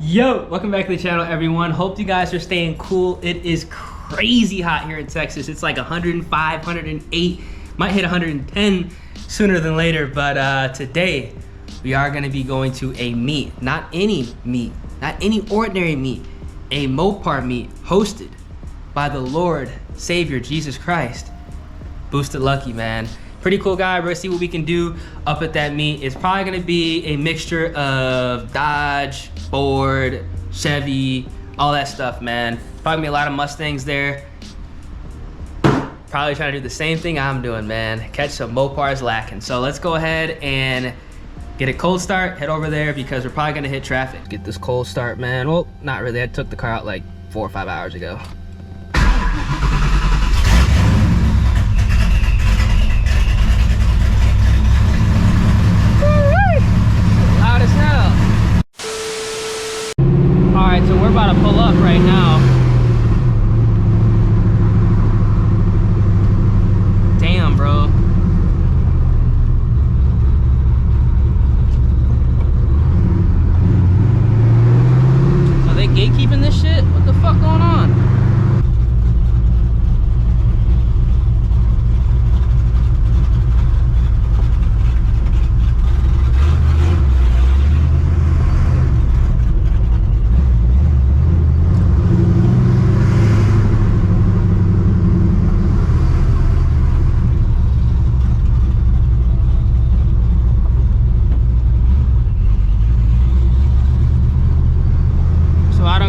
Yo, welcome back to the channel, everyone. Hope you guys are staying cool. It is crazy hot here in Texas. It's like 105, 108, might hit 110 sooner than later. But today we are gonna be going to a meet, not any meet, not any ordinary meet, a Mopar meet hosted by the Lord Savior Jesus Christ. Boosted Luckey, man. Pretty cool guy. We're gonna see what we can do up at that meet. It's probably gonna be a mixture of Dodge, Ford, Chevy, all that stuff, man. Probably be a lot of Mustangs there. Probably trying to do the same thing I'm doing, man. Catch some Mopars lacking. So let's go ahead and get a cold start, head over there because we're probably gonna hit traffic. Get this cold start, man. Well, not really. I took the car out like 4 or 5 hours ago. Loud as hell. All right, so we're about to pull up right now. Damn, bro. Are they gatekeeping this shit? What the fuck going on?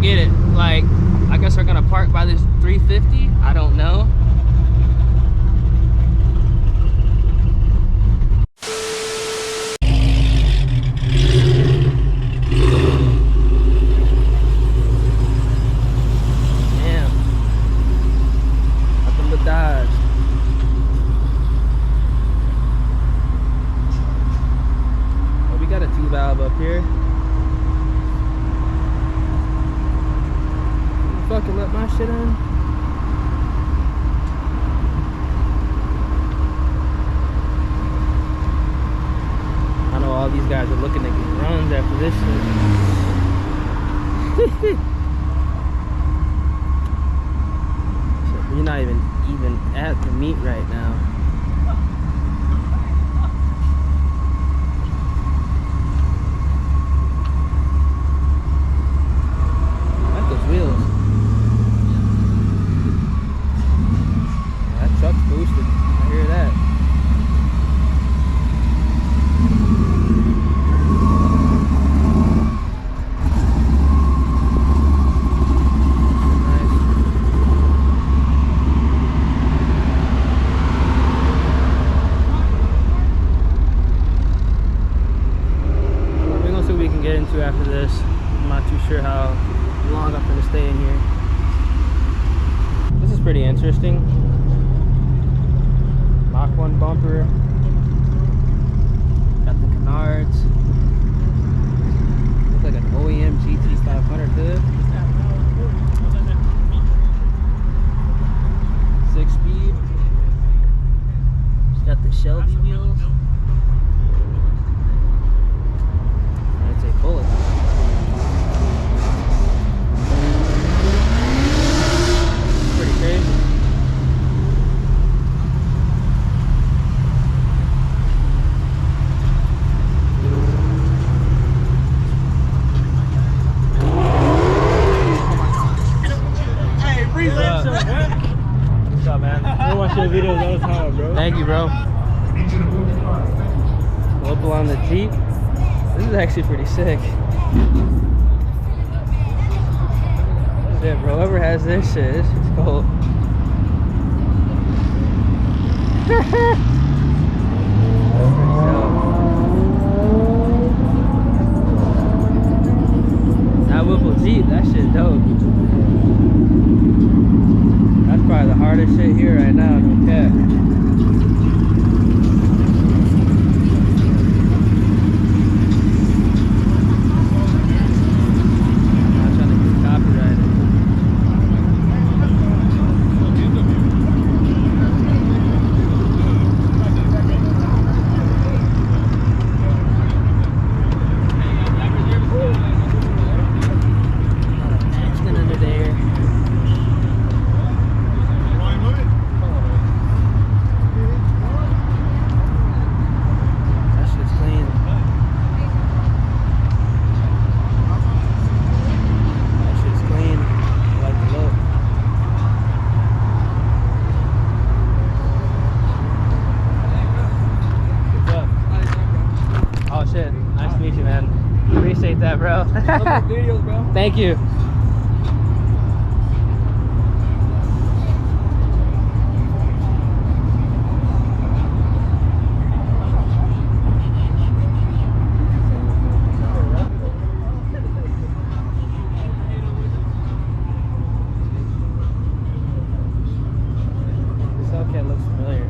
Get it, like I guess we're gonna park by this 350. I don't know. Damn, nothing but Dodge. Oh, we got a 2-valve up here. Fucking let my shit in. I know all these guys are looking to get runs after this shit. Shit, we're not even at the meet right now. I like those wheels. Truck's boosted. I hear that. Nice. We're gonna see what we can get into after this. I'm not too sure how long I'm gonna stay in here. This is pretty interesting. Mach 1 bumper, got the canards, looks like an OEM GT 500 hood, 6-speed, it's got the Shelby wheels, I'd say Pulley. Pretty crazy. What's up, man? I watch your videos all the time, bro. Thank you, bro. Local on the Jeep. This is actually pretty sick. Shit, bro. Whoever has this shit, this shit's cool. That Whipple Jeep, that shit dope. That's probably the hardest shit here right now, no cap. I'm not trying to get copyrighted. videos, bro. Thank you. This Hellcat looks familiar.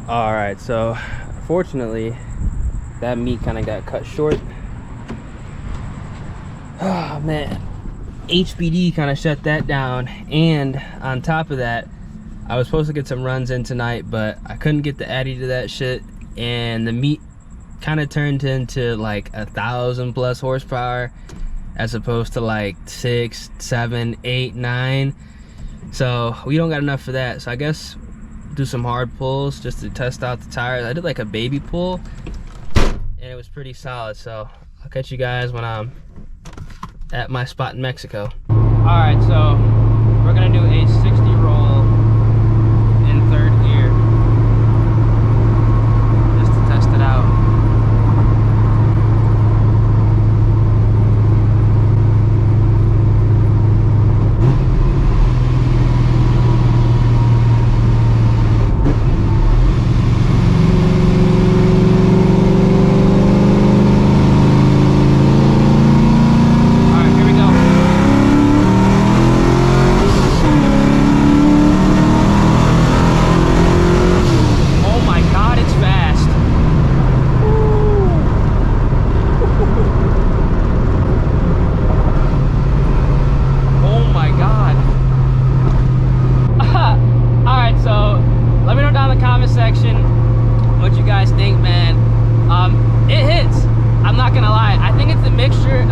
All right, so fortunately that meet kind of got cut short. Oh man, HBD kind of shut that down, and on top of that, I was supposed to get some runs in tonight, but I couldn't get the Addy to that shit, and the meet kind of turned into like 1,000+ horsepower as opposed to like 6, 7, 8, 9. So we don't got enough for that. So I guess do some hard pulls just to test out the tires. I did like a baby pull and it was pretty solid. So I'll catch you guys when I'm at my spot in Mexico. All right, so we're gonna do a 60 roll in 3rd gear just to test it out.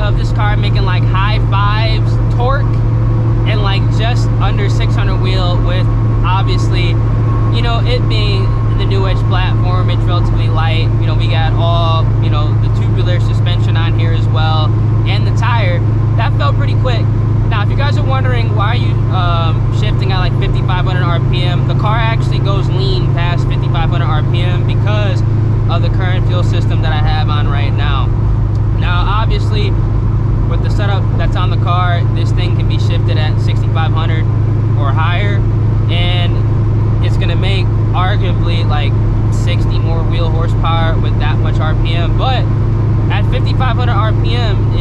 Of this car making like high 5s torque and like just under 600 wheel, with obviously, you know, it being the new edge platform, it's relatively light. You know, we got all, you know, the tubular suspension on here as well, and the tire that felt pretty quick. Now if you guys are wondering why are you shifting at like 5,500 RPM, the car actually goes lean past 5,500 RPM because of the current fuel system that I have on right now. Now obviously with the setup that's on the car, this thing can be shifted at 6,500 or higher, and it's gonna make arguably like 60 more wheel horsepower with that much RPM. But at 5,500 RPM,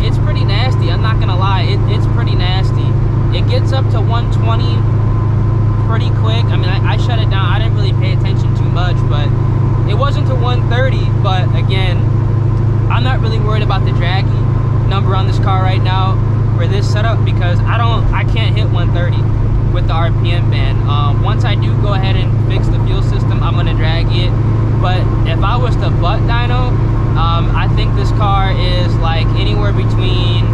it's pretty nasty. I'm not gonna lie, it's pretty nasty. It gets up to 120 pretty quick. I mean, I shut it down. I didn't really pay attention too much, but it wasn't to 130. But again, I'm not really worried about the draggy number on this car right now for this setup, because I can't hit 130 with the RPM band. Once I do go ahead and fix the fuel system, I'm gonna drag it. But if I was to butt dyno, I think this car is like anywhere between,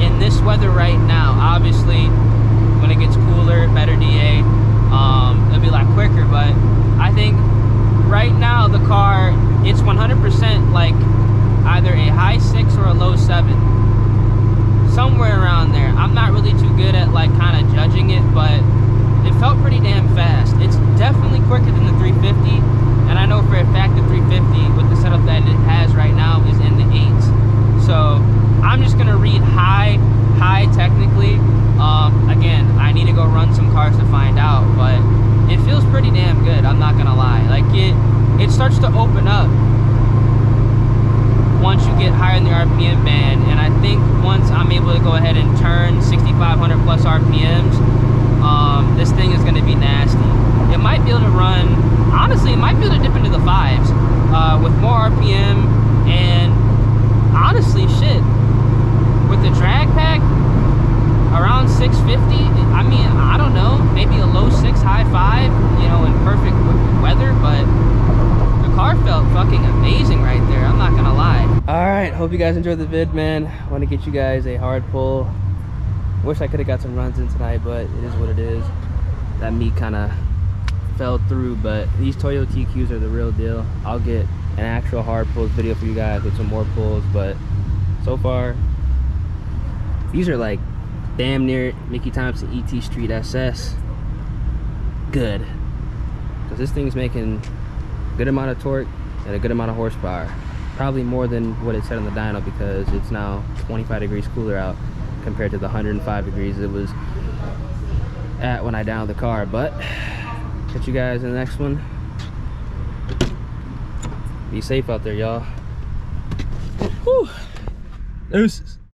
in this weather right now, obviously when it gets cooler, better DA, it'll be a lot quicker. But I think right now the car, it's 100% like either a high 6 or a low 7, somewhere around there. I'm not really too good at like kind of judging it, but it felt pretty damn fast. It's definitely quicker than the 350, and I know for a fact the 350 with the setup that it has right now is in the 8s. So I'm just gonna read high technically. Again, I need to go run some cars to find out, but it feels pretty damn good, I'm not gonna lie. Like starts to open up once you get higher in the RPM band, and I think once I'm able to go ahead and turn 6,500 plus RPMs, this thing is going to be nasty. It might be able to run, honestly, it might be able to dip into the 5s with more RPM, and honestly, shit, with the drag pack around 650, I mean, I don't know, maybe a low 6, high 5, you know, in perfect weather, but the car felt fucking amazing right there, I'm not gonna lie. All right, hope you guys enjoyed the vid, man. I want to get you guys a hard pull. Wish I could have got some runs in tonight, but it is what it is. That meet kind of fell through, but these Toyo TQs are the real deal. I'll get an actual hard pulls video for you guys with some more pulls, but so far, these are like damn near Mickey Thompson ET Street SS. Good. Because this thing's making a good amount of torque and a good amount of horsepower. Probably more than what it said on the dyno, because it's now 25 degrees cooler out compared to the 105 degrees it was at when I downed the car. But catch you guys in the next one. Be safe out there, y'all. Whew. Deuces.